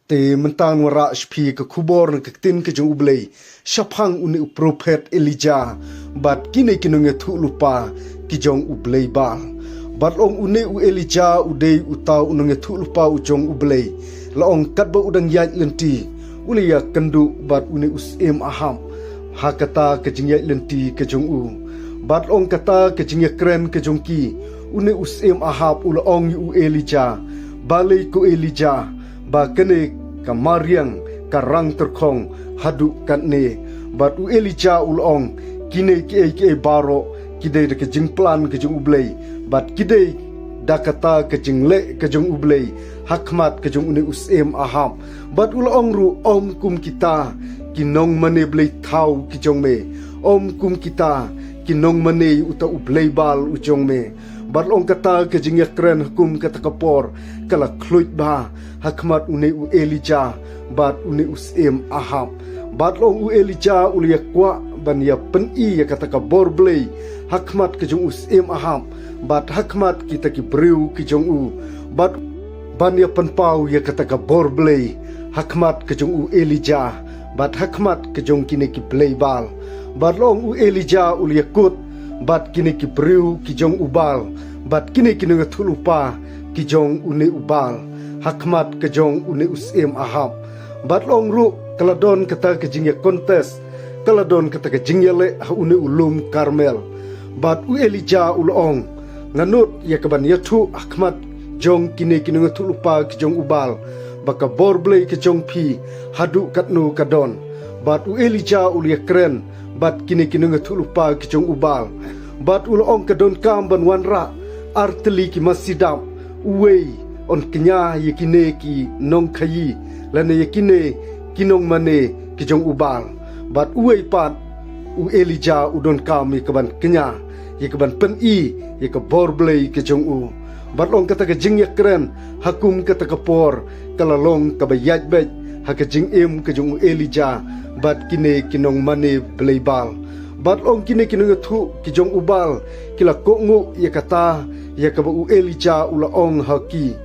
te mentang wara shpi ke kubor na ketin ke jong ublei syapang uni prophet Elijah bat kini kinunge thu lupa ki jong ublei bal bat ong uni u Elijah udei utau ununge thu lupa u jong ublei la ong kat ba udang yai lenti uli ya kendu bat uni usim aham hakata ke jing yai lenti ke jong u bat ong kata ke jing kren ke jong ki uni usim ahap ula ong u Elijah balai ku Elijah ba kene kamariang karang terkong hadu kan ne bat u Elijah ulong kine ki baro kidai de kejing plan kejing ublei bat kidai dakata kejing le kejing ublei hakmat kejing uni usim aham bat ulong ru om kum kita kinong mane blei thau kijong me om kum kita kinong mane uta ublei bal ujong me bat long kata kejing yakren hukum kata kapor kala kluit ba hakmat uni u Elijah bat uni usim aham bat long u Elijah ulia kwa ban ya peni ya kata kabor blei hakmat kejong usim aham bat hakmat kita ki breu kejong u bat ban ya penpau ya kata kabor blei hakmat kejong u Elijah bat hakmat kejong kini ki blei bal bat long u Elijah ulia kut bat kini ki breu kijong ubal bat kini kini ngatulupa kijong uni ubal hakmat kejong uni usim aham bat long ru kaladon kata kejing ya kontes kaladon kata kejing ya le ha uni ulum Karmel bat u Elijah ulong nganut ya kaban yathu hakmat jong kini kini ngatulupa kijong ubal baka borblei kejong pi hadu katnu kadon bat u Elijah ulia kren bat kini kini ngatulupa kijong ubal bat ulong kadon kamban wanra arteli ki masidam uwei on kenya yekine ki nong khayi lane yekine kinong mane ki jong ubal bat uwei pat u Elijah udon kam yekaban kenya yekaban peni yeka borblei ki jong u bat long kata ka jing yakren hakum kata kapor kalalong kabayat bet haka jing em ki jong u Elijah bat kine kinong mane bleibal bat long kine kinong thu ki jong ubal kila kongu yakata yakaba u Elijah ulaong haki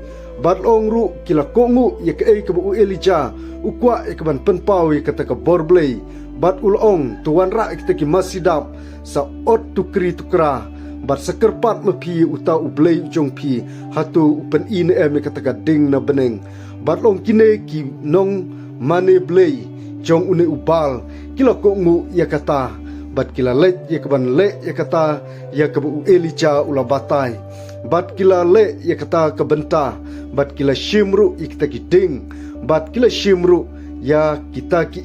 bat long ru kila kongu yakaba u Elijah ukwa yakaban penpau yakata ka borblei bat ulaong tuan ra kita ki masidap sa ot tukri tukra bat sekerpat mepi uta ublei ujong pi hatu upen in em kata ka ding na beneng bat long kine ki nong mane blei jong une ubal kila kongu yakata bat kila let yakaban le yakata yakaba u Elijah ulabatai bat kila le yakata kabenta bat kila shimru ikta kiding bat kila shimru ya kita ki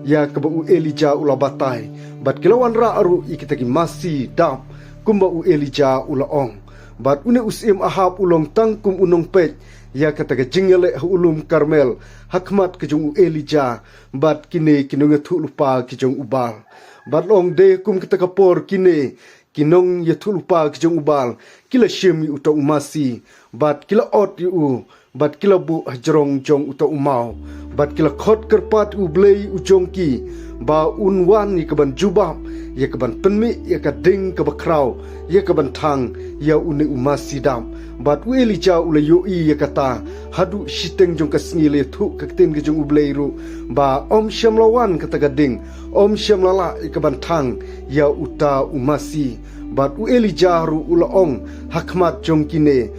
yakaba u Elijah ulabatai bat kila wanra aru ikta ki masi dam kumba u Elijah ulaong bat une usim ahab ulong tangkum unong pet ya kata ka jingale ulum Karmel hakmat kejong u Elijah bat kine kinunga thu lupa kejong ubal bat long de kum kita kapor kine kinong ya thu lupa kejong ubal kila shim yu uta umasi bat kila ot yu bat kila bu hajrong jong uta umau bat kila khot kerpat u blei ujong ki ba unwan ni kaban jubab ya kaban penmi ya ka ding ka bakrau ya kaban thang ya uni umasi dam bat u Elijah ula yo ya kata hadu shiteng jong kasngile thu kakten ke jong ublei ru ba om shamlawan kata gading om shamlala ikaban thang ya uta umasi bat u Elijah ru ula ong hakmat jong kine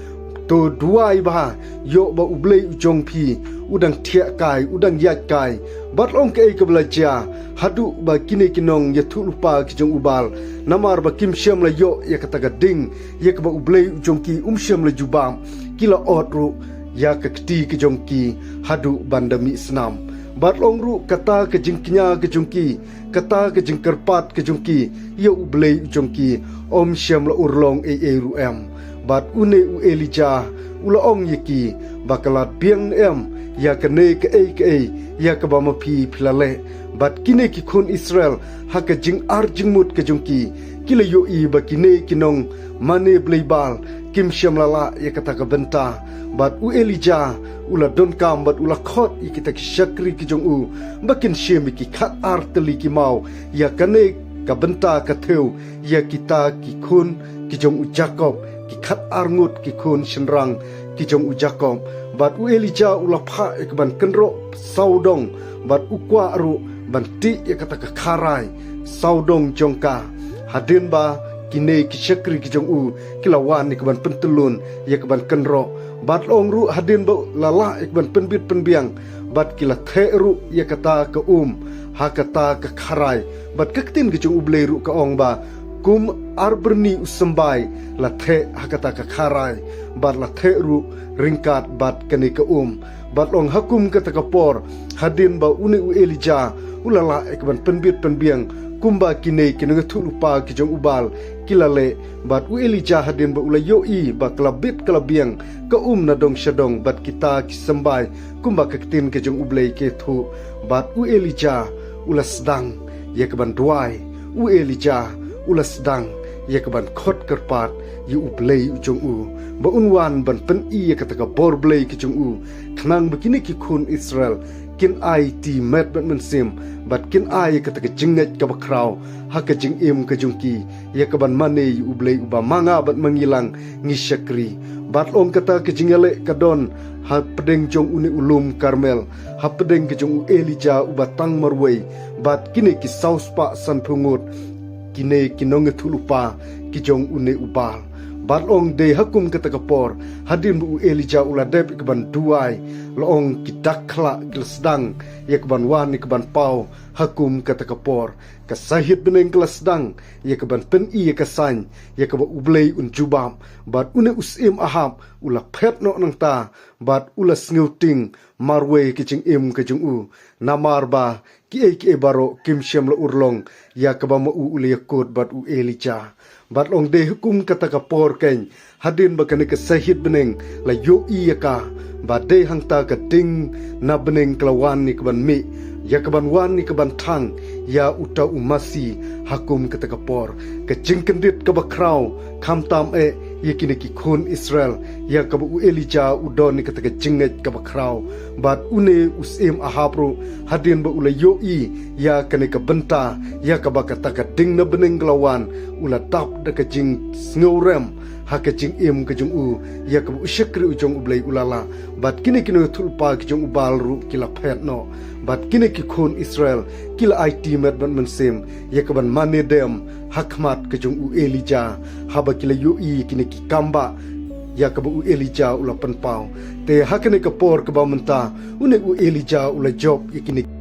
to duai ba yo ba ublei ujong pi udang thia kai udang yat kai bat ong ke belajar hadu ba kine kinong ya thu lupa ki jong ubal namar ba kim syam la yo ya kata gading ya ka ba ublei ujong ki syam la jubam kila otru ya ka kti ki jong ki hadu bandami snam bat long ru kata ke jingknya ke jongki kata ke jingkerpat ke jongki ya ublei ujong ki syam la urlong ru em bat une u Elijah ulaong yeki bakalat biang em ya kene ke ya ka ba mapi pilale bat kine ki khun Israel haka jing arjingmut ke jongki kila yo I ba kine kinong mane bleibal kim syamlala ya kata ka benta bat u Elijah ula don kam bat ula khot ikita ki shakri ki jong u bakin shemi ki khat arteli ki mau ya kane ka benta ka theu ya kita ki khun ki jong u Jacob ki khat arngut ki khun shenrang ki jong u Jacob bat u Elija ulapha ekban kenro saudong bat ukwa ru banti ya kata kakarai saudong jongka hadin ba kine kisyakri kijong u kilawan ikban pentulun ya keban kenro bat long ru hadin ba lala ikban penbit penbiang bat kila the ru ya kata ke hakata kakarai bat kaktin kijong ublei ru ka ong ba kum arberni usembai la the hakata kakarai bat la the ru ringkat bat kene ke bat long hakum kata kapor hadin ba uni u Elija ulala ekban penbit penbiang kumba kine kinung thulupa kijong ubal kilale bat u Elija hadin ba ulayoi ba klabit klabiang ka na dong syadong bat kita kisembai kumba kaktin kijong ublei ke thu bat u Elija ulasdang ya keban duai u Elija ulasdang ya keban khot kerpat yu ublei ujong u ba unwan ban pen i kata ka bor blei kijong u khnang begini ki khun Israel kin ai ti met ban mensim bat kin ai kata ka jingat ka bakraw ha ka jing im ka jungki ya ka ban mane yu ublei uba manga bat mangilang ngisyakri bat ong kata ka jingale ka don ha pedeng jong uni ulum Karmel ha pedeng ka jong u Elija uba tang marwei bat kini ki sauspa san pungut kine kinong thulupa kijong une ubal bat ong de hakum kata kapor hadin bu Elija uladep ikban duai loong kidakla glasdang yakban wan ikban pau hakum kata kapor kasahit beneng glasdang yakban pen i yakasan yakba ublei unjubam bat une usim ahab ula phet no nang ta bat ula snguting marwe kiching im kajung u namar ba ki baro kim syam lo urlong yakba ma u ule yakut bat u Elija bat long de hukum kata kapor ken hadin ba kane kasahit beneng la yo iyaka ba de hangta ka ding na beneng kelawan ni keban mi ya keban wan ni keban thang ya uta umasi hakum kata kapor ka jingkendit ka bakraw khamtam yakini ki khun Israel ya ka bu Elija udon ni kata ka jinget ka bakraw bat une usim ahapro hadin ba ula yo ya kane ka benta ya ka ba kata ka ding na beneng kelawan ula tap da ka jing sngorem haka jing im ka jung u ya ka usyakri ujong ublei ulala bat kini thulpa ki jong ubal ru kila phet no bat kini ki khun Israel kila it met ban mensim ya ka ban manedem hakmat ka jong u Elija haba kila yu kini ki kamba ya ka bu Elija ula penpau te hakane ka por ka ba menta une u Elija ula job ikini